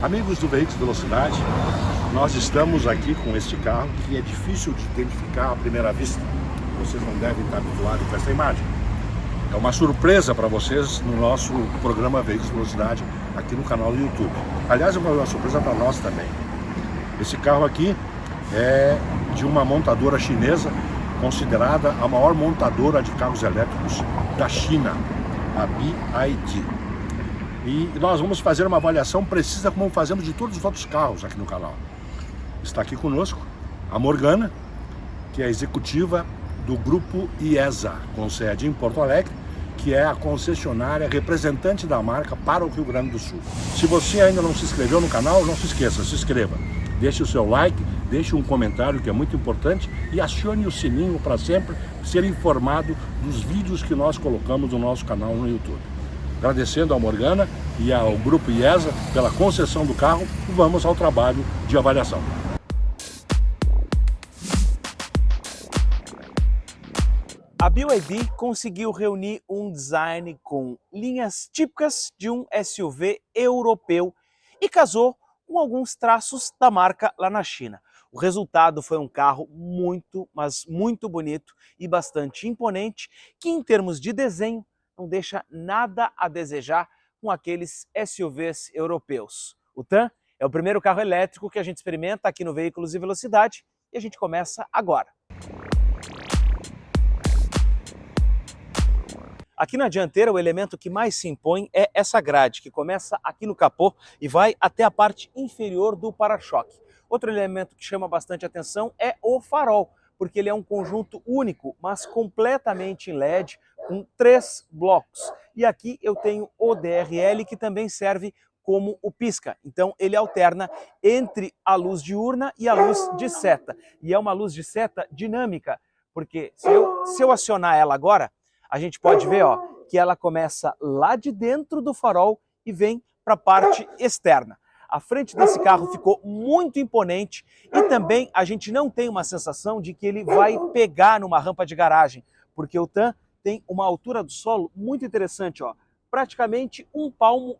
Amigos do Veículos Velocidade, nós estamos aqui com este carro que é difícil de identificar à primeira vista. Vocês não devem estar habituados com essa imagem. É uma surpresa para vocês no nosso programa Veículos Velocidade aqui no canal do YouTube. Aliás, é uma surpresa para nós também. Esse carro aqui é de uma montadora chinesa, considerada a maior montadora de carros elétricos da China, a BYD. E nós vamos fazer uma avaliação precisa como fazemos de todos os outros carros aqui no canal. Está aqui conosco a Morgana, que é a executiva do grupo IESA, com sede em Porto Alegre, que é a concessionária representante da marca para o Rio Grande do Sul. Se você ainda não se inscreveu no canal, não se esqueça, se inscreva. Deixe o seu like, deixe um comentário que é muito importante e acione o sininho para sempre ser informado dos vídeos que nós colocamos no nosso canal no YouTube. Agradecendo a Morgana e ao Grupo IESA pela concessão do carro, vamos ao trabalho de avaliação. A BYD conseguiu reunir um design com linhas típicas de um SUV europeu e casou com alguns traços da marca lá na China. O resultado foi um carro muito bonito e bastante imponente, que em termos de desenho não deixa nada a desejar com aqueles SUVs europeus. O TAN é o primeiro carro elétrico que a gente experimenta aqui no Veículos e Velocidade e a gente começa agora. Aqui na dianteira, o elemento que mais se impõe é essa grade, que começa aqui no capô e vai até a parte inferior do para-choque. Outro elemento que chama bastante atenção é o farol, porque ele é um conjunto único, mas completamente em LED, com 3 blocos. E aqui eu tenho o DRL, que também serve como o pisca. Então ele alterna entre a luz diurna e a luz de seta. E é uma luz de seta dinâmica, porque se eu acionar ela agora, a gente pode ver que ela começa lá de dentro do farol e vem para a parte externa. A frente desse carro ficou muito imponente e também a gente não tem uma sensação de que ele vai pegar numa rampa de garagem, porque o TAN tem uma altura do solo muito interessante, praticamente 1,5 palmos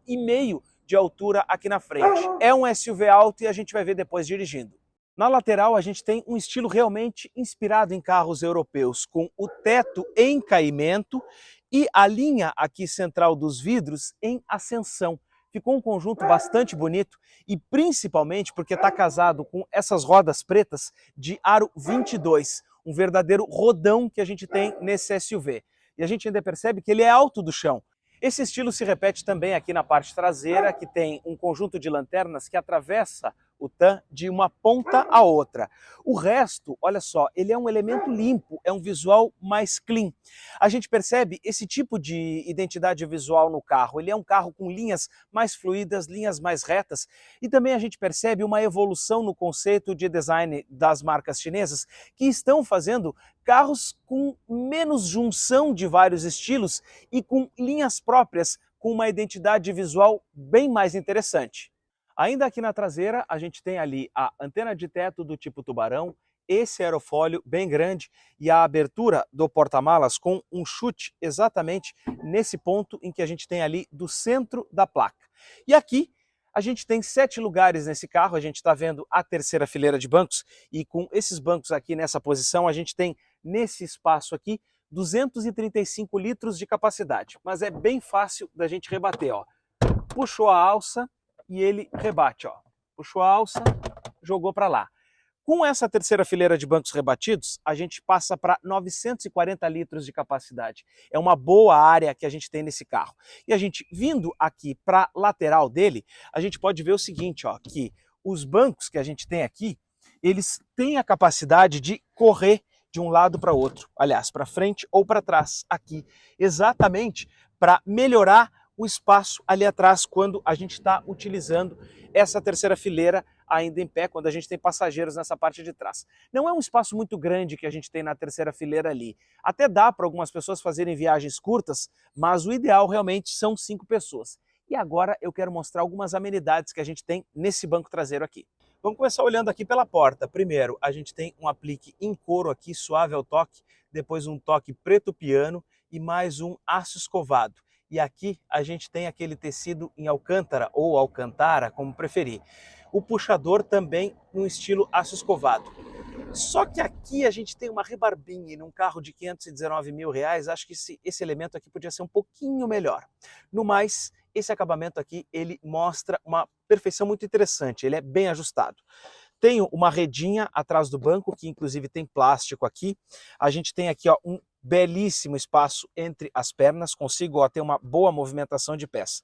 de altura aqui na frente. É um SUV alto e a gente vai ver depois dirigindo. Na lateral a gente tem um estilo realmente inspirado em carros europeus, com o teto em caimento e a linha aqui central dos vidros em ascensão. Ficou um conjunto bastante bonito e principalmente porque está casado com essas rodas pretas de aro 22, um verdadeiro rodão que a gente tem nesse SUV. E a gente ainda percebe que ele é alto do chão. Esse estilo se repete também aqui na parte traseira, que tem um conjunto de lanternas que atravessa o TAN de uma ponta a outra. O resto, olha só, ele é um elemento limpo, é um visual mais clean. A gente percebe esse tipo de identidade visual no carro. Ele é um carro com linhas mais fluídas, linhas mais retas. E também a gente percebe uma evolução no conceito de design das marcas chinesas, que estão fazendo carros com menos junção de vários estilos e com linhas próprias, com uma identidade visual bem mais interessante. Ainda aqui na traseira, a gente tem ali a antena de teto do tipo tubarão, esse aerofólio bem grande e a abertura do porta-malas com um chute exatamente nesse ponto em que a gente tem ali do centro da placa. E aqui a gente tem 7 lugares nesse carro, a gente está vendo a terceira fileira de bancos e com esses bancos aqui nessa posição a gente tem nesse espaço aqui 235 litros de capacidade, mas é bem fácil da gente rebater, Puxou a alça e ele rebate, Puxou a alça, jogou para lá. Com essa terceira fileira de bancos rebatidos, a gente passa para 940 litros de capacidade. É uma boa área que a gente tem nesse carro. E a gente vindo aqui para a lateral dele, a gente pode ver o seguinte, que os bancos que a gente tem aqui, eles têm a capacidade de correr de um lado para o outro, aliás, para frente ou para trás, aqui, exatamente para melhorar o espaço ali atrás quando a gente está utilizando essa terceira fileira ainda em pé, quando a gente tem passageiros nessa parte de trás. Não é um espaço muito grande que a gente tem na terceira fileira ali. Até dá para algumas pessoas fazerem viagens curtas, mas o ideal realmente são 5 pessoas. E agora eu quero mostrar algumas amenidades que a gente tem nesse banco traseiro aqui. Vamos começar olhando aqui pela porta. Primeiro, a gente tem um aplique em couro aqui, suave ao toque, depois um toque preto piano e mais um aço escovado. e aqui a gente tem aquele tecido em alcântara ou alcantara, como preferir. O puxador também no estilo aço escovado. Só que aqui a gente tem uma rebarbinha num carro de 519 mil reais, acho que esse elemento aqui podia ser um pouquinho melhor. No mais, esse acabamento aqui, ele mostra uma perfeição muito interessante, ele é bem ajustado. Tenho uma redinha atrás do banco, que inclusive tem plástico aqui. A gente tem aqui ó, um belíssimo espaço entre as pernas, consigo ó, ter uma boa movimentação de pés.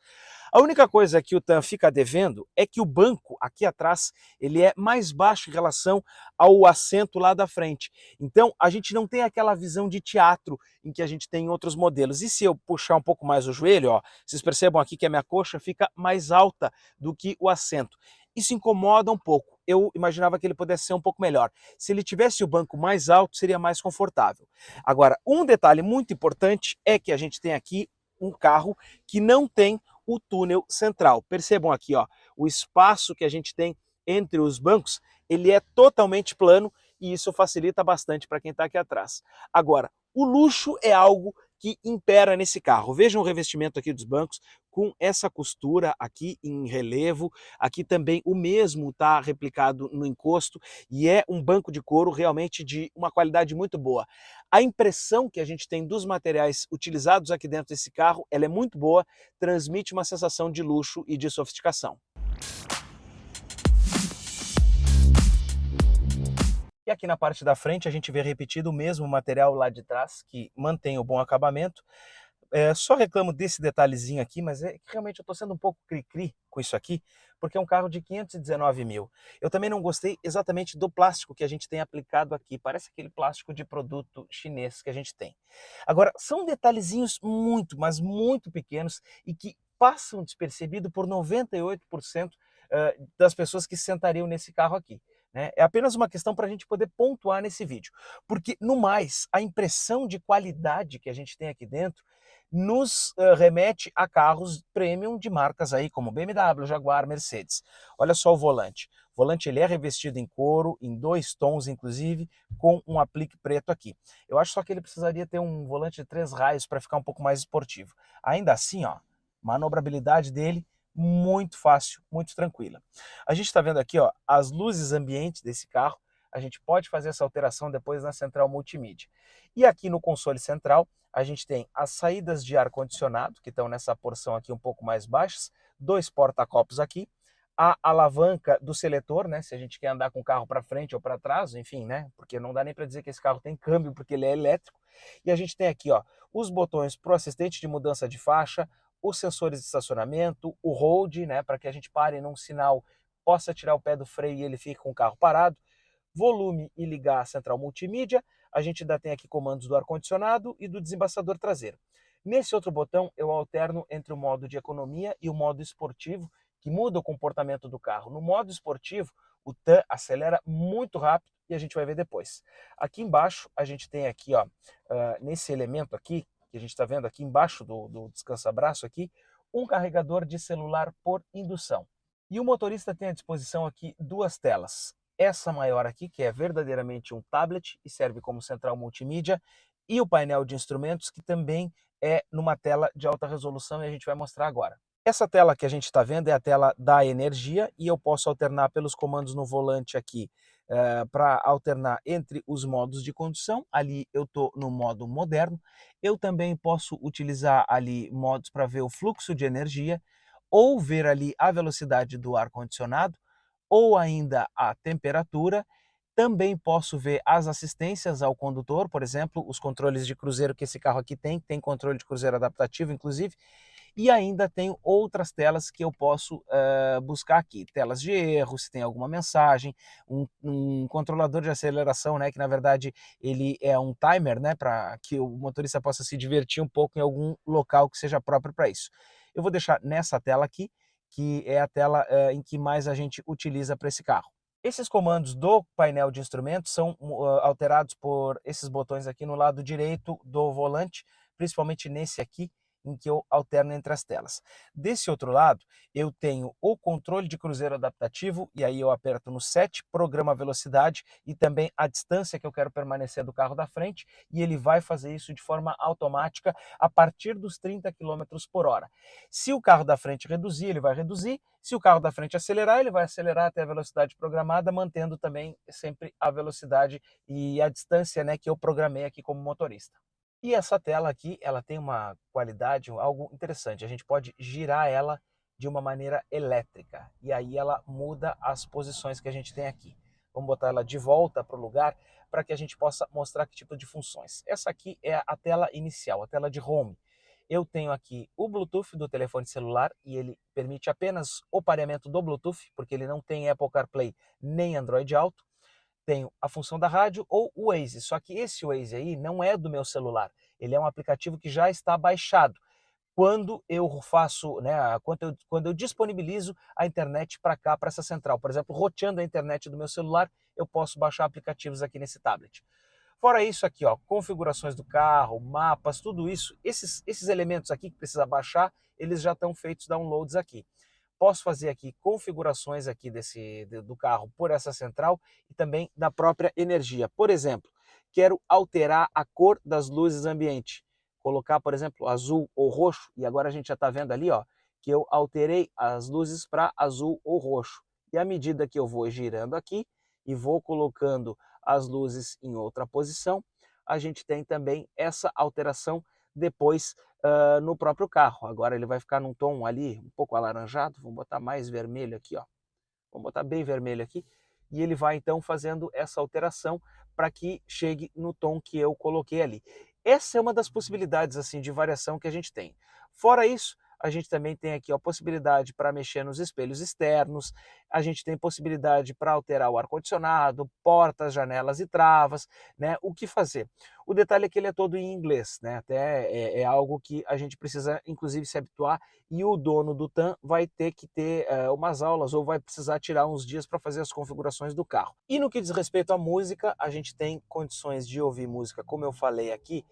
A única coisa que o TAM fica devendo é que o banco aqui atrás ele é mais baixo em relação ao assento lá da frente. Então a gente não tem aquela visão de teatro em que a gente tem em outros modelos. E se eu puxar um pouco mais o joelho, ó, vocês percebam aqui que a minha coxa fica mais alta do que o assento. Isso incomoda um pouco. Eu imaginava que ele pudesse ser um pouco melhor. Se ele tivesse o banco mais alto, seria mais confortável. Agora, um detalhe muito importante é que a gente tem aqui um carro que não tem o túnel central. Percebam aqui, ó, o espaço que a gente tem entre os bancos, ele é totalmente plano e isso facilita bastante para quem está aqui atrás. Agora, o luxo é algo que impera nesse carro. Vejam o revestimento aqui dos bancos com essa costura aqui em relevo. Aqui também o mesmo está replicado no encosto e é um banco de couro realmente de uma qualidade muito boa. A impressão que a gente tem dos materiais utilizados aqui dentro desse carro, ela é muito boa, transmite uma sensação de luxo e de sofisticação. E aqui na parte da frente a gente vê repetido o mesmo material lá de trás, que mantém o bom acabamento. Só reclamo desse detalhezinho aqui, mas é que realmente eu estou sendo um pouco cri-cri com isso aqui, porque é um carro de 519 mil. Eu também não gostei exatamente do plástico que a gente tem aplicado aqui, parece aquele plástico de produto chinês que a gente tem. Agora, são detalhezinhos muito, mas muito pequenos e que passam despercebido por 98% das pessoas que sentariam nesse carro aqui. É apenas uma questão para a gente poder pontuar nesse vídeo, porque no mais, a impressão de qualidade que a gente tem aqui dentro nos remete a carros premium de marcas aí como BMW, Jaguar, Mercedes. Olha só o volante. O volante ele é revestido em couro, em 2 tons inclusive, com um aplique preto aqui. Eu acho só que ele precisaria ter um volante de 3 raios para ficar um pouco mais esportivo. Ainda assim, ó, manobrabilidade dele muito fácil, muito tranquila. A gente está vendo aqui ó, as luzes ambientes desse carro. A gente pode fazer essa alteração depois na central multimídia. E aqui no console central, a gente tem as saídas de ar-condicionado, que estão nessa porção aqui um pouco mais baixas, 2 porta-copos aqui, a alavanca do seletor, né, se a gente quer andar com o carro para frente ou para trás, enfim, né, porque não dá nem para dizer que esse carro tem câmbio, porque ele é elétrico. E a gente tem aqui ó, os botões para o assistente de mudança de faixa, os sensores de estacionamento, o hold, né, para que a gente pare num sinal, possa tirar o pé do freio e ele fique com o carro parado, volume e ligar a central multimídia. A gente ainda tem aqui comandos do ar-condicionado e do desembaçador traseiro. Nesse outro botão eu alterno entre o modo de economia e o modo esportivo, que muda o comportamento do carro. No modo esportivo, o TAN acelera muito rápido e a gente vai ver depois. Aqui embaixo a gente tem aqui, ó, nesse elemento aqui, que a gente está vendo aqui embaixo do descansa-braço aqui, um carregador de celular por indução. E o motorista tem à disposição aqui 2 telas. Essa maior aqui, que é verdadeiramente um tablet e serve como central multimídia, e o painel de instrumentos, que também é numa tela de alta resolução e a gente vai mostrar agora. Essa tela que a gente está vendo é a tela da energia e eu posso alternar pelos comandos no volante aqui para alternar entre os modos de condução. Ali eu estou no modo moderno. Eu também posso utilizar ali modos para ver o fluxo de energia ou ver ali a velocidade do ar-condicionado ou ainda a temperatura. Também posso ver as assistências ao condutor, por exemplo, os controles de cruzeiro que esse carro aqui tem controle de cruzeiro adaptativo, inclusive, e ainda tenho outras telas que eu posso buscar aqui, telas de erro, se tem alguma mensagem, um controlador de aceleração, né, que na verdade ele é um timer, né, para que o motorista possa se divertir um pouco em algum local que seja próprio para isso. Eu vou deixar nessa tela aqui, que é a tela em que mais a gente utiliza para esse carro. Esses comandos do painel de instrumentos são alterados por esses botões aqui no lado direito do volante, principalmente nesse aqui, em que eu alterno entre as telas. Desse outro lado, eu tenho o controle de cruzeiro adaptativo, e aí eu aperto no 7, programa a velocidade e também a distância que eu quero permanecer do carro da frente, e ele vai fazer isso de forma automática a partir dos 30 quilômetros por hora. Se o carro da frente reduzir, ele vai reduzir. Se o carro da frente acelerar, ele vai acelerar até a velocidade programada, mantendo também sempre a velocidade e a distância, né, que eu programei aqui como motorista. E essa tela aqui, ela tem uma qualidade, algo interessante. A gente pode girar ela de uma maneira elétrica. E aí ela muda as posições que a gente tem aqui. Vamos botar ela de volta para o lugar para que a gente possa mostrar que tipo de funções. Essa aqui é a tela inicial, a tela de home. Eu tenho aqui o Bluetooth do telefone celular e ele permite apenas o pareamento do Bluetooth, porque ele não tem Apple CarPlay nem Android Auto. Tenho a função da rádio ou o Waze, só que esse Waze aí não é do meu celular, ele é um aplicativo que já está baixado. Quando eu faço, né, quando eu disponibilizo a internet para cá, para essa central, por exemplo, roteando a internet do meu celular, eu posso baixar aplicativos aqui nesse tablet. Fora isso aqui, ó, configurações do carro, mapas, tudo isso, esses elementos aqui que precisa baixar, eles já estão feitos downloads aqui. Posso fazer aqui configurações aqui do carro por essa central e também da própria energia. Por exemplo, quero alterar a cor das luzes ambiente. Colocar, por exemplo, azul ou roxo. E agora a gente já está vendo ali, ó, que eu alterei as luzes para azul ou roxo. E à medida que eu vou girando aqui e vou colocando as luzes em outra posição, a gente tem também essa alteração depois no próprio carro. Agora ele vai ficar num tom ali um pouco alaranjado, vamos botar mais vermelho aqui, ó. Vamos botar bem vermelho aqui, e ele vai então fazendo essa alteração para que chegue no tom que eu coloquei ali. Essa é uma das possibilidades assim de variação que a gente tem. Fora isso, a gente também tem aqui a possibilidade para mexer nos espelhos externos, a gente tem possibilidade para alterar o ar-condicionado, portas, janelas e travas, né? O que fazer? O detalhe é que ele é todo em inglês, né? Até é algo que a gente precisa, inclusive, se habituar, e o dono do TAM vai ter que ter umas aulas ou vai precisar tirar uns dias para fazer as configurações do carro. E no que diz respeito à música, a gente tem condições de ouvir música, como eu falei aqui,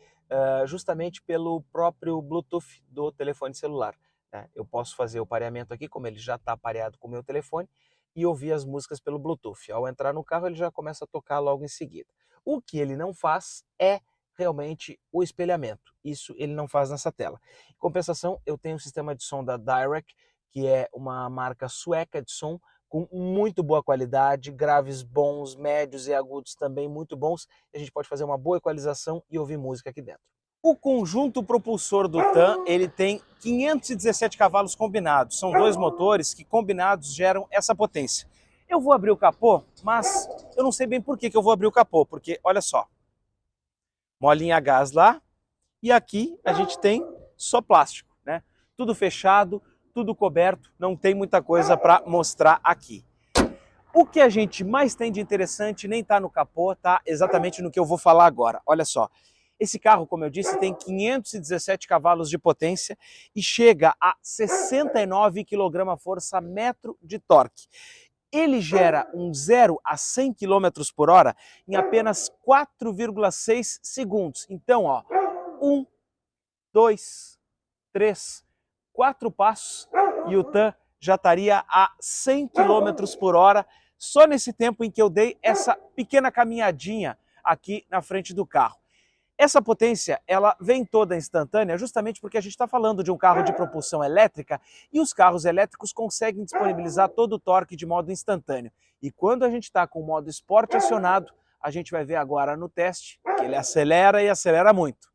justamente pelo próprio Bluetooth do telefone celular, né? Eu posso fazer o pareamento aqui, como ele já está pareado com o meu telefone, e ouvir as músicas pelo Bluetooth. Ao entrar no carro, ele já começa a tocar logo em seguida. O que ele não faz é realmente o espelhamento. Isso ele não faz nessa tela. Em compensação, eu tenho um sistema de som da Direct, que é uma marca sueca de som, com muito boa qualidade, graves bons, médios e agudos também muito bons. A gente pode fazer uma boa equalização e ouvir música aqui dentro. O conjunto propulsor do TAM, ele tem 517 cavalos combinados. São dois motores que combinados geram essa potência. Eu vou abrir o capô, mas eu não sei bem por que eu vou abrir o capô, porque olha só, molinha a gás lá, e aqui a gente tem só plástico, né? Tudo fechado, tudo coberto, não tem muita coisa para mostrar aqui. O que a gente mais tem de interessante nem está no capô, tá exatamente no que eu vou falar agora. Olha só, esse carro, como eu disse, tem 517 cavalos de potência e chega a 69 kgfm de torque. Ele gera um 0 a 100 km por hora em apenas 4,6 segundos. Então, ó, 1, 2, 3, 4 passos e o TAM já estaria a 100 km por hora só nesse tempo em que eu dei essa pequena caminhadinha aqui na frente do carro. Essa potência, ela vem toda instantânea justamente porque a gente está falando de um carro de propulsão elétrica e os carros elétricos conseguem disponibilizar todo o torque de modo instantâneo. E quando a gente está com o modo esporte acionado, a gente vai ver agora no teste que ele acelera e acelera muito.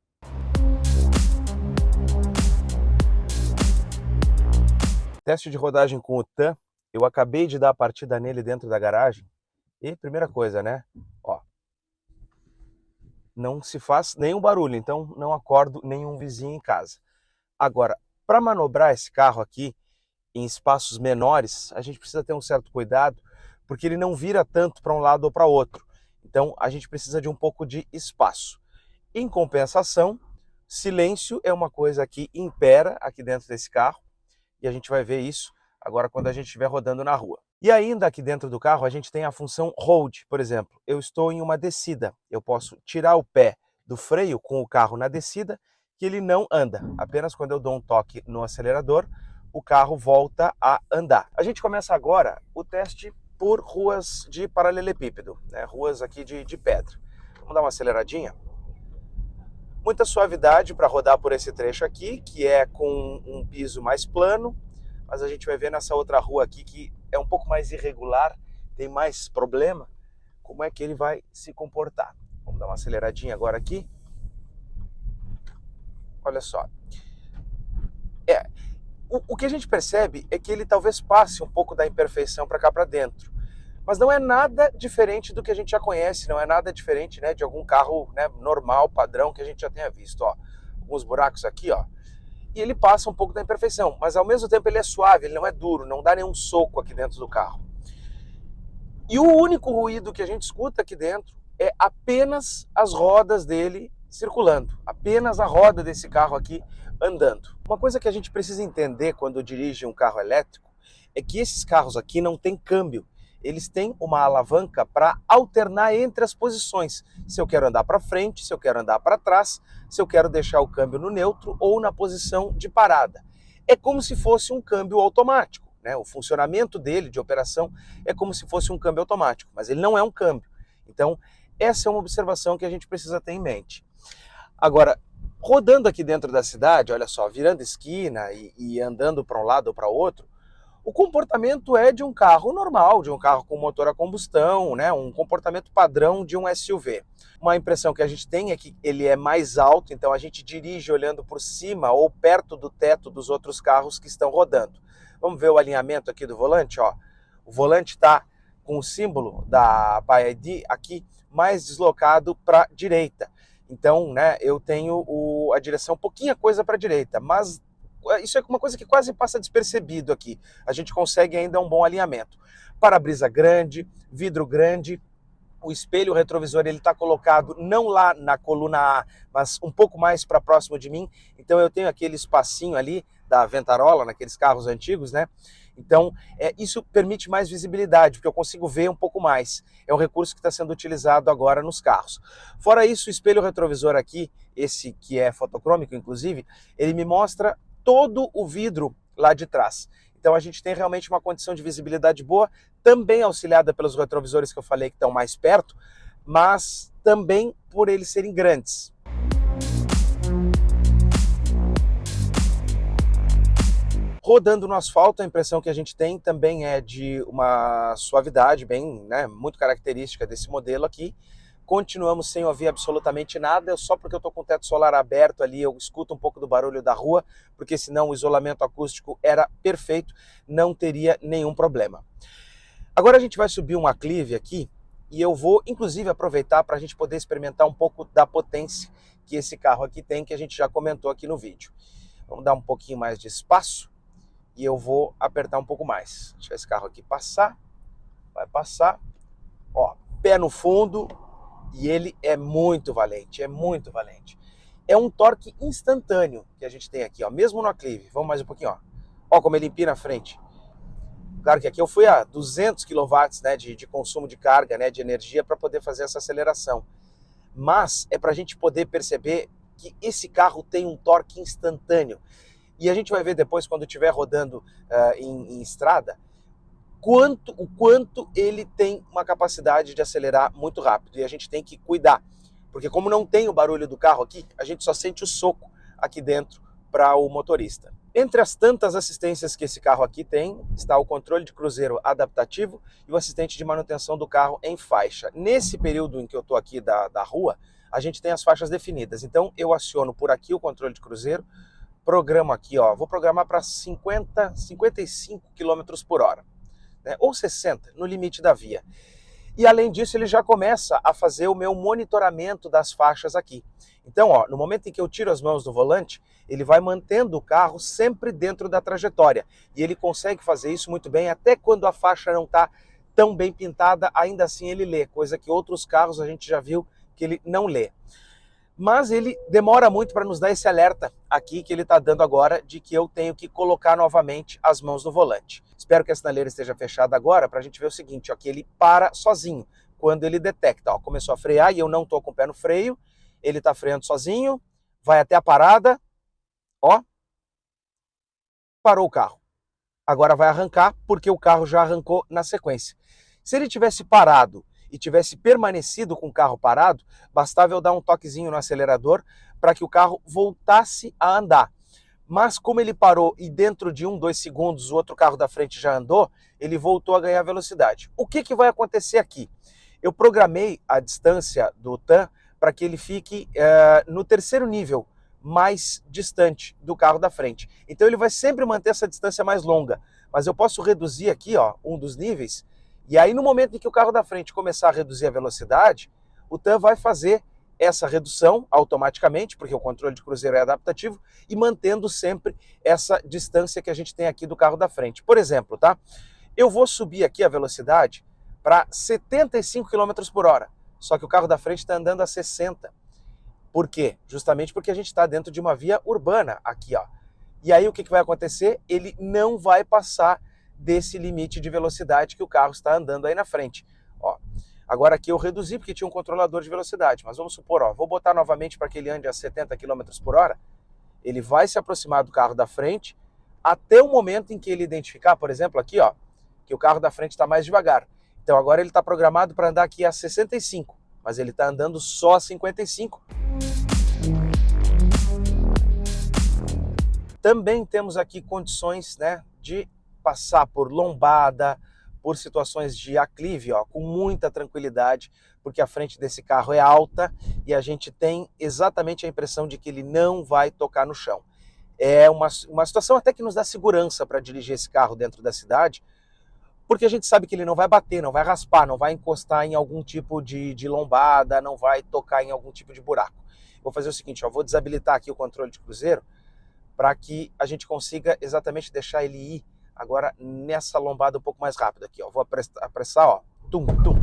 Teste de rodagem com o TAM, eu acabei de dar a partida nele dentro da garagem e primeira coisa, né, ó, não se faz nenhum barulho, então não acordo nenhum vizinho em casa. Agora, para manobrar esse carro aqui em espaços menores, a gente precisa ter um certo cuidado, porque ele não vira tanto para um lado ou para outro. Então a gente precisa de um pouco de espaço. Em compensação, silêncio é uma coisa que impera aqui dentro desse carro, e a gente vai ver isso agora quando a gente estiver rodando na rua. E ainda aqui dentro do carro a gente tem a função Hold, por exemplo. Eu estou em uma descida, eu posso tirar o pé do freio com o carro na descida que ele não anda. Apenas quando eu dou um toque no acelerador, o carro volta a andar. A gente começa agora o teste por ruas de paralelepípedo, né? Ruas aqui de pedra. Vamos dar uma aceleradinha. Muita suavidade para rodar por esse trecho aqui, que é com um piso mais plano, mas a gente vai ver nessa outra rua aqui que é um pouco mais irregular, tem mais problema, como é que ele vai se comportar. Vamos dar uma aceleradinha agora aqui. Olha só. O que a gente percebe é que ele talvez passe um pouco da imperfeição para cá para dentro. Mas não é nada diferente do que a gente já conhece, não é nada diferente, né, de algum carro, né, normal, padrão, que a gente já tenha visto. Ó. Alguns buracos aqui, ó. E ele passa um pouco da imperfeição, mas ao mesmo tempo ele é suave, ele não é duro, não dá nenhum soco aqui dentro do carro. E o único ruído que a gente escuta aqui dentro é apenas as rodas dele circulando, apenas a roda desse carro aqui andando. Uma coisa que a gente precisa entender quando dirige um carro elétrico é que esses carros aqui não têm câmbio. Eles têm uma alavanca para alternar entre as posições. Se eu quero andar para frente, se eu quero andar para trás, se eu quero deixar o câmbio no neutro ou na posição de parada. É como se fosse um câmbio automático, né? O funcionamento dele de operação é como se fosse um câmbio automático, mas ele não é um câmbio. Então, essa é uma observação que a gente precisa ter em mente. Agora, rodando aqui dentro da cidade, olha só, virando esquina e andando para um lado ou para outro, o comportamento é de um carro normal, de um carro com motor a combustão, né? Um comportamento padrão de um SUV. Uma impressão que a gente tem é que ele é mais alto, então a gente dirige olhando por cima ou perto do teto dos outros carros que estão rodando. Vamos ver o alinhamento aqui do volante, ó. O volante está com o símbolo da BYD aqui mais deslocado para a direita. Então, né, eu tenho a direção um pouquinho coisa para a direita, mas isso é uma coisa que quase passa despercebido aqui. A gente consegue ainda um bom alinhamento. Para-brisa grande, vidro grande, o espelho retrovisor ele está colocado não lá na coluna A, mas um pouco mais para próximo de mim. Então eu tenho aquele espacinho ali da Ventarola, naqueles carros antigos, né? Então isso permite mais visibilidade, porque eu consigo ver um pouco mais. É um recurso que está sendo utilizado agora nos carros. Fora isso, o espelho retrovisor aqui, esse que é fotocrômico inclusive, ele me mostra todo o vidro lá de trás. Então a gente tem realmente uma condição de visibilidade boa, também auxiliada pelos retrovisores que eu falei que estão mais perto, mas também por eles serem grandes. Rodando no asfalto, a impressão que a gente tem também é de uma suavidade bem, né, muito característica desse modelo aqui. Continuamos sem ouvir absolutamente nada, só porque eu estou com o teto solar aberto ali, eu escuto um pouco do barulho da rua, porque senão o isolamento acústico era perfeito, não teria nenhum problema. Agora a gente vai subir um aclive aqui, e eu vou inclusive aproveitar para a gente poder experimentar um pouco da potência que esse carro aqui tem, que a gente já comentou aqui no vídeo. Vamos dar um pouquinho mais de espaço, e eu vou apertar um pouco mais. Deixa esse carro aqui passar, vai passar, ó, pé no fundo, e ele é muito valente, é muito valente. É um torque instantâneo que a gente tem aqui, ó, mesmo no aclive. Vamos mais um pouquinho, ó. Ó como ele empina a frente. Claro que aqui eu fui a 200 kW, né, de consumo de carga, né, de energia para poder fazer essa aceleração. Mas é para a gente poder perceber que esse carro tem um torque instantâneo. E a gente vai ver depois, quando estiver rodando em estrada, o quanto ele tem uma capacidade de acelerar muito rápido. E a gente tem que cuidar, porque como não tem o barulho do carro aqui, a gente só sente o soco aqui dentro para o motorista. Entre as tantas assistências que esse carro aqui tem, está o controle de cruzeiro adaptativo e o assistente de manutenção do carro em faixa. Nesse período em que eu estou aqui da rua, a gente tem as faixas definidas. Então eu aciono por aqui o controle de cruzeiro, programo aqui, ó, vou programar para 55 km por hora. Ou 60, no limite da via. E além disso, ele já começa a fazer o meu monitoramento das faixas aqui. Então, ó, no momento em que eu tiro as mãos do volante, ele vai mantendo o carro sempre dentro da trajetória. E ele consegue fazer isso muito bem, até quando a faixa não está tão bem pintada, ainda assim ele lê, coisa que outros carros a gente já viu que ele não lê. Mas ele demora muito para nos dar esse alerta aqui que ele está dando agora de que eu tenho que colocar novamente as mãos no volante. Espero que a sinaleira esteja fechada agora para a gente ver o seguinte, ó, que ele para sozinho quando ele detecta. Ó, começou a frear e eu não estou com o pé no freio, ele está freando sozinho, vai até a parada, ó, parou o carro. Agora vai arrancar porque o carro já arrancou na sequência. Se ele tivesse parado e tivesse permanecido com o carro parado, bastava eu dar um toquezinho no acelerador para que o carro voltasse a andar. Mas como ele parou e dentro de 1, 2 segundos o outro carro da frente já andou, ele voltou a ganhar velocidade. O que vai acontecer aqui? Eu programei a distância do TAN para que ele fique no terceiro nível, mais distante do carro da frente. Então ele vai sempre manter essa distância mais longa, mas eu posso reduzir aqui, ó, um dos níveis, e aí no momento em que o carro da frente começar a reduzir a velocidade, o TAN vai fazer essa redução automaticamente, porque o controle de cruzeiro é adaptativo, e mantendo sempre essa distância que a gente tem aqui do carro da frente. Por exemplo, tá? Eu vou subir aqui a velocidade para 75 km por hora, só que o carro da frente está andando a 60. Por quê? Justamente porque a gente está dentro de uma via urbana aqui, ó. E aí o que vai acontecer? Ele não vai passar desse limite de velocidade que o carro está andando aí na frente. Ó, agora aqui eu reduzi porque tinha um controlador de velocidade, mas vamos supor, ó, vou botar novamente para que ele ande a 70 km por hora, ele vai se aproximar do carro da frente até o momento em que ele identificar, por exemplo, aqui, ó, que o carro da frente está mais devagar. Então agora ele está programado para andar aqui a 65, mas ele está andando só a 55. Também temos aqui condições, né, de passar por lombada, por situações de aclive, ó, com muita tranquilidade, porque a frente desse carro é alta e a gente tem exatamente a impressão de que ele não vai tocar no chão. É uma situação até que nos dá segurança para dirigir esse carro dentro da cidade, porque a gente sabe que ele não vai bater, não vai raspar, não vai encostar em algum tipo de lombada, não vai tocar em algum tipo de buraco. Vou fazer o seguinte, ó, vou desabilitar aqui o controle de cruzeiro para que a gente consiga exatamente deixar ele ir agora nessa lombada um pouco mais rápido aqui, ó. Vou apressar, ó. Tum, tum.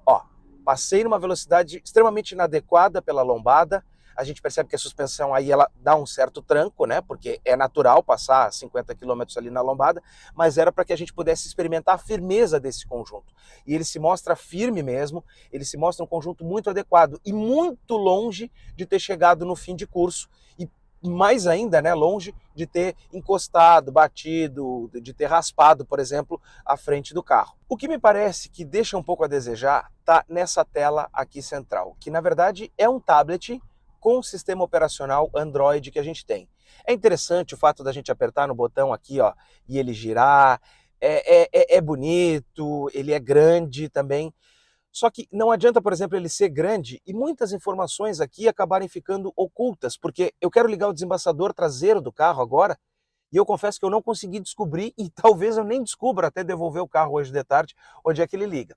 Ó, passei numa velocidade extremamente inadequada pela lombada. A gente percebe que a suspensão aí ela dá um certo tranco, né? Porque é natural passar 50 km ali na lombada, mas era para que a gente pudesse experimentar a firmeza desse conjunto. E ele se mostra firme mesmo, ele se mostra um conjunto muito adequado e muito longe de ter chegado no fim de curso e mais ainda, né, longe de ter encostado, batido, de ter raspado, por exemplo, a frente do carro. O que me parece que deixa um pouco a desejar tá nessa tela aqui central, que na verdade é um tablet com o sistema operacional Android que a gente tem. É interessante o fato da gente apertar no botão aqui, ó, e ele girar, é bonito, ele é grande também. Só que não adianta, por exemplo, ele ser grande e muitas informações aqui acabarem ficando ocultas, porque eu quero ligar o desembaçador traseiro do carro agora e eu confesso que eu não consegui descobrir e talvez eu nem descubra até devolver o carro hoje de tarde onde é que ele liga.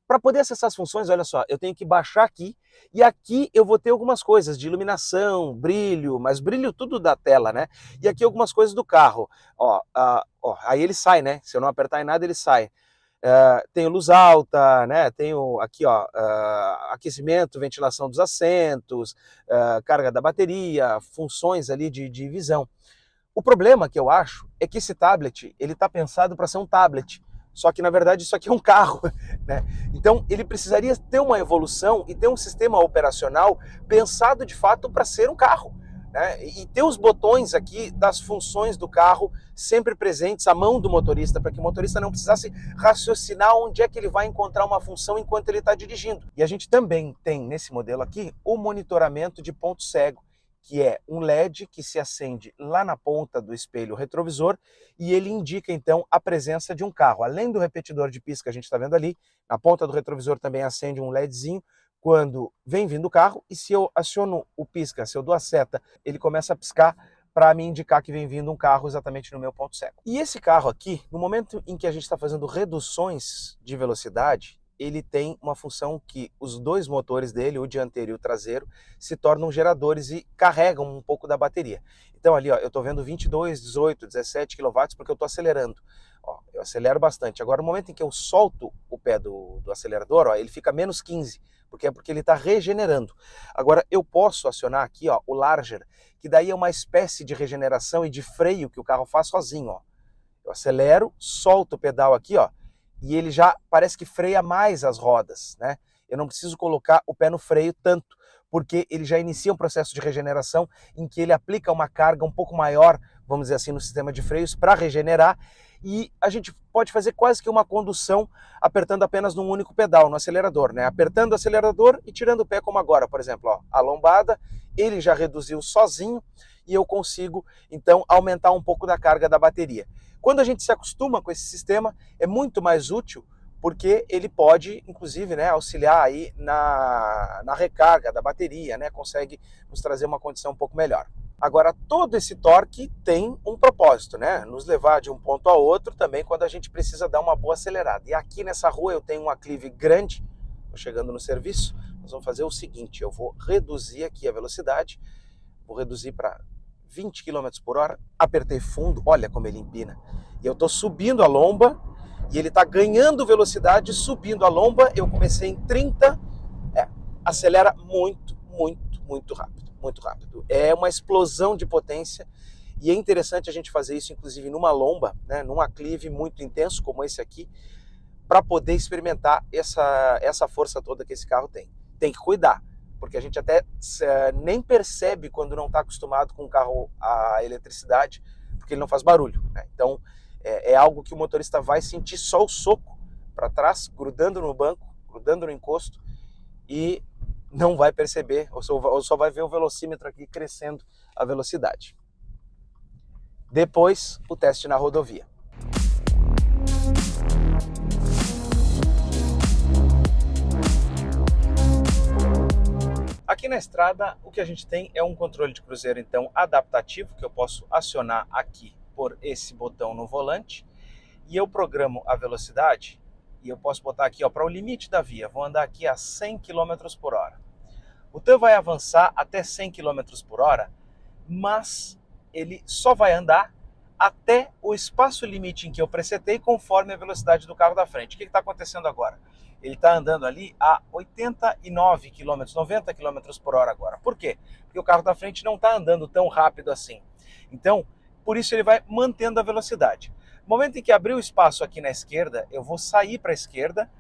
Para poder acessar as funções, olha só, eu tenho que baixar aqui e aqui eu vou ter algumas coisas de iluminação, brilho, mas brilho tudo da tela, né? E aqui algumas coisas do carro. Ó, aí ele sai, né? Se eu não apertar em nada, ele sai. Tenho luz alta, né? Tenho aqui, ó, aquecimento, ventilação dos assentos, carga da bateria, funções ali de visão. O problema que eu acho é que esse tablet ele está pensado para ser um tablet, só que na verdade isso aqui é um carro, né? Então ele precisaria ter uma evolução e ter um sistema operacional pensado de fato para ser um carro, né? E ter os botões aqui das funções do carro sempre presentes à mão do motorista, para que o motorista não precisasse raciocinar onde é que ele vai encontrar uma função enquanto ele está dirigindo. E a gente também tem nesse modelo aqui o monitoramento de ponto cego, que é um LED que se acende lá na ponta do espelho retrovisor e ele indica então a presença de um carro. Além do repetidor de pisca que a gente está vendo ali, na ponta do retrovisor também acende um LEDzinho quando vem vindo o carro, e se eu aciono o pisca, se eu dou a seta, ele começa a piscar para me indicar que vem vindo um carro exatamente no meu ponto cego. E esse carro aqui, no momento em que a gente está fazendo reduções de velocidade, ele tem uma função que os dois motores dele, o dianteiro e o traseiro, se tornam geradores e carregam um pouco da bateria. Então ali, ó, eu estou vendo 22, 18, 17 kW porque eu estou acelerando. Ó, eu acelero bastante. Agora, no momento em que eu solto o pé do acelerador, ó, ele fica menos 15, porque ele está regenerando. Agora, eu posso acionar aqui, ó, o Larger, que daí é uma espécie de regeneração e de freio que o carro faz sozinho. Ó. Eu acelero, solto o pedal aqui, ó, e ele já parece que freia mais as rodas, né? Eu não preciso colocar o pé no freio tanto, porque ele já inicia um processo de regeneração em que ele aplica uma carga um pouco maior, vamos dizer assim, no sistema de freios para regenerar, e a gente pode fazer quase que uma condução apertando apenas num único pedal, no acelerador, né? Apertando o acelerador e tirando o pé, como agora, por exemplo, ó, a lombada, ele já reduziu sozinho e eu consigo, então, aumentar um pouco da carga da bateria. Quando a gente se acostuma com esse sistema, é muito mais útil, porque ele pode, inclusive, né, auxiliar aí na recarga da bateria, né? Consegue nos trazer uma condição um pouco melhor. Agora, todo esse torque tem um propósito, né? Nos levar de um ponto a outro também quando a gente precisa dar uma boa acelerada. E aqui nessa rua eu tenho um aclive grande, estou chegando no serviço, nós vamos fazer o seguinte, eu vou reduzir aqui a velocidade, vou reduzir para 20 km por hora, apertei fundo, olha como ele empina. E eu estou subindo a lomba e ele está ganhando velocidade, subindo a lomba, eu comecei em 30, acelera muito, muito, muito rápido. Muito rápido. É uma explosão de potência e é interessante a gente fazer isso, inclusive, numa lomba, né, num aclive muito intenso como esse aqui, para poder experimentar essa força toda que esse carro tem. Tem que cuidar, porque a gente até nem percebe quando não está acostumado com um carro a eletricidade, porque ele não faz barulho, né? Então, é algo que o motorista vai sentir só o soco para trás, grudando no banco, grudando no encosto, e não vai perceber, ou só vai ver o velocímetro aqui crescendo a velocidade. Depois, o teste na rodovia. Aqui na estrada, o que a gente tem é um controle de cruzeiro, então, adaptativo, que eu posso acionar aqui por esse botão no volante, e eu programo a velocidade, e eu posso botar aqui para o limite da via, vou andar aqui a 100 km por hora. O TAN vai avançar até 100 km por hora, mas ele só vai andar até o espaço limite em que eu presetei conforme a velocidade do carro da frente. O que está acontecendo agora? Ele está andando ali a 89 km, 90 km por hora agora. Por quê? Porque o carro da frente não está andando tão rápido assim. Então, por isso ele vai mantendo a velocidade. No momento em que abrir o espaço aqui na esquerda, eu vou sair para a esquerda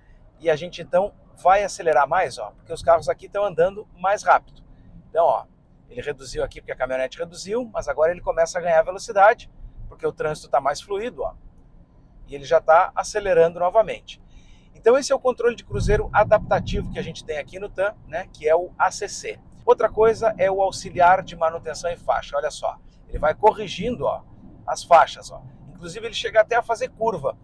e a gente então vai acelerar mais, ó, porque os carros aqui estão andando mais rápido. Então, ó, ele reduziu aqui porque a caminhonete reduziu, mas agora ele começa a ganhar velocidade, porque o trânsito está mais fluido, ó, e ele já está acelerando novamente. Então esse é o controle de cruzeiro adaptativo que a gente tem aqui no TAN, né, que é o ACC. Outra coisa é o auxiliar de manutenção em faixa, olha só, ele vai corrigindo, ó, as faixas, ó. Inclusive ele chega até a fazer curva.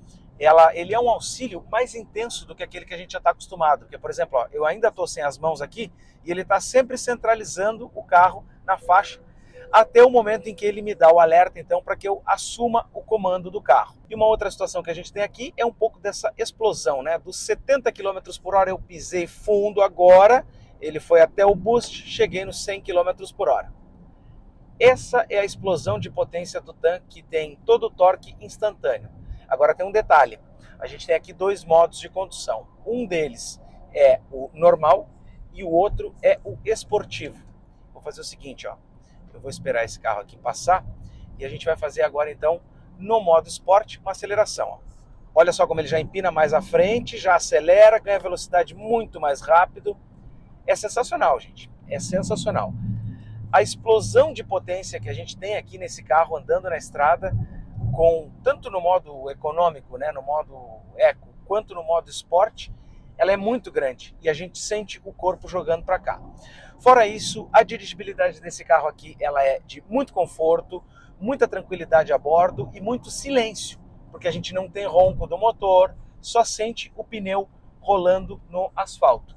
Ele é um auxílio mais intenso do que aquele que a gente já está acostumado. Porque, por exemplo, ó, eu ainda estou sem as mãos aqui e ele está sempre centralizando o carro na faixa até o momento em que ele me dá o alerta, então, para que eu assuma o comando do carro. E uma outra situação que a gente tem aqui é um pouco dessa explosão, né? Dos 70 km por hora eu pisei fundo agora, ele foi até o boost, cheguei nos 100 km por hora. Essa é a explosão de potência do TAN, que tem todo o torque instantâneo. Agora tem um detalhe, a gente tem aqui dois modos de condução. Um deles é o normal e o outro é o esportivo. Vou fazer o seguinte, ó, eu vou esperar esse carro aqui passar e a gente vai fazer agora então no modo esporte uma aceleração. Ó. Olha só como ele já empina mais à frente, já acelera, ganha velocidade muito mais rápido. É sensacional, gente, é sensacional. A explosão de potência que a gente tem aqui nesse carro andando na estrada, tanto no modo econômico, né, no modo eco, quanto no modo esporte, ela é muito grande e a gente sente o corpo jogando para cá. Fora isso, a dirigibilidade desse carro aqui, ela é de muito conforto, muita tranquilidade a bordo e muito silêncio, porque a gente não tem ronco do motor, só sente o pneu rolando no asfalto.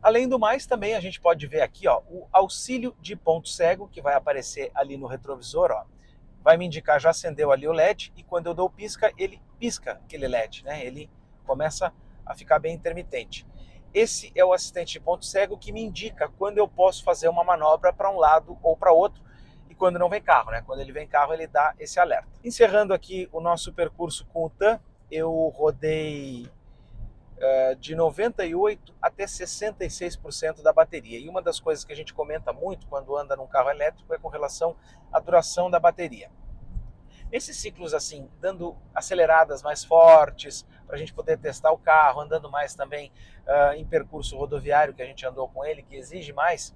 Além do mais, também a gente pode ver aqui, ó, o auxílio de ponto cego, que vai aparecer ali no retrovisor, ó. Vai me indicar, já acendeu ali o LED, e quando eu dou pisca, ele pisca aquele LED, né? Ele começa a ficar bem intermitente. Esse é o assistente de ponto cego que me indica quando eu posso fazer uma manobra para um lado ou para outro, e quando não vem carro, né? Quando ele vem carro, ele dá esse alerta. Encerrando aqui o nosso percurso com o TAN, eu rodei de 98% até 66% da bateria. E uma das coisas que a gente comenta muito quando anda num carro elétrico é com relação à duração da bateria. Nesses ciclos assim, dando aceleradas mais fortes, para a gente poder testar o carro, andando mais também em percurso rodoviário, que a gente andou com ele, que exige mais,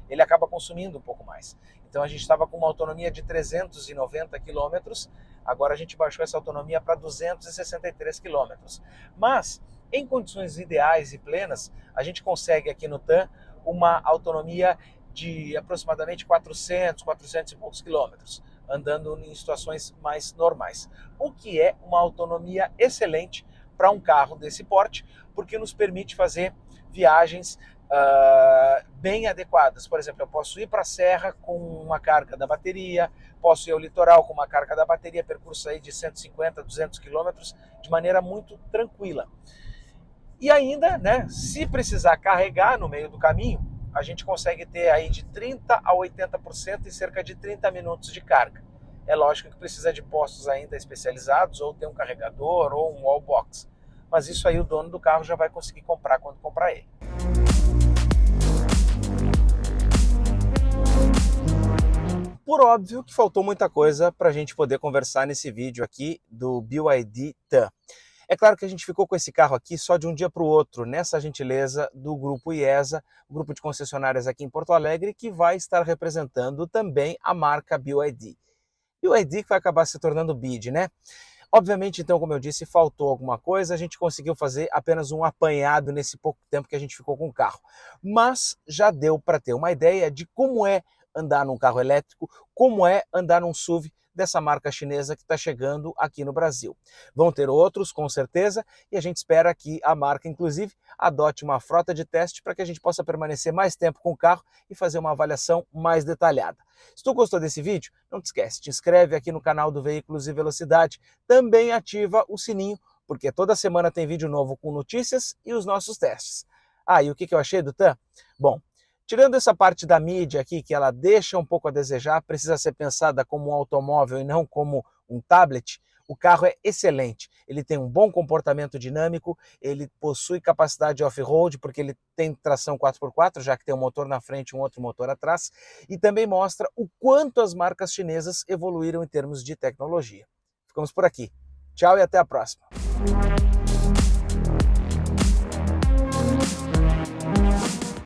ele acaba consumindo um pouco mais. Então a gente estava com uma autonomia de 390 quilômetros, agora a gente baixou essa autonomia para 263 quilômetros. Mas, em condições ideais e plenas, a gente consegue aqui no TAM uma autonomia de aproximadamente 400 e poucos quilômetros, andando em situações mais normais. O que é uma autonomia excelente para um carro desse porte, porque nos permite fazer viagens bem adequadas. Por exemplo, eu posso ir para a serra com uma carga da bateria, posso ir ao litoral com uma carga da bateria, percurso aí de 150, 200 quilômetros, de maneira muito tranquila. E ainda, né, se precisar carregar no meio do caminho, a gente consegue ter aí de 30% a 80% em cerca de 30 minutos de carga. É lógico que precisa de postos ainda especializados, ou ter um carregador, ou um wallbox. Mas isso aí o dono do carro já vai conseguir comprar quando comprar ele. Por óbvio que faltou muita coisa para a gente poder conversar nesse vídeo aqui do BYD TAM. É claro que a gente ficou com esse carro aqui só de um dia para o outro, nessa gentileza do Grupo IESA, o grupo de concessionárias aqui em Porto Alegre, que vai estar representando também a marca BYD. BYD que vai acabar se tornando BYD, né? Obviamente, então, como eu disse, faltou alguma coisa, a gente conseguiu fazer apenas um apanhado nesse pouco tempo que a gente ficou com o carro. Mas já deu para ter uma ideia de como é andar num carro elétrico, como é andar num SUV dessa marca chinesa que está chegando aqui no Brasil. Vão ter outros, com certeza, e a gente espera que a marca, inclusive, adote uma frota de teste para que a gente possa permanecer mais tempo com o carro e fazer uma avaliação mais detalhada. Se tu gostou desse vídeo, não te esquece, te inscreve aqui no canal do Veículos e Velocidade, também ativa o sininho, porque toda semana tem vídeo novo com notícias e os nossos testes. Ah, e o que eu achei do TAM? Bom, tirando essa parte da mídia aqui, que ela deixa um pouco a desejar, precisa ser pensada como um automóvel e não como um tablet, o carro é excelente. Ele tem um bom comportamento dinâmico, ele possui capacidade off-road, porque ele tem tração 4x4, já que tem um motor na frente e um outro motor atrás, e também mostra o quanto as marcas chinesas evoluíram em termos de tecnologia. Ficamos por aqui. Tchau e até a próxima.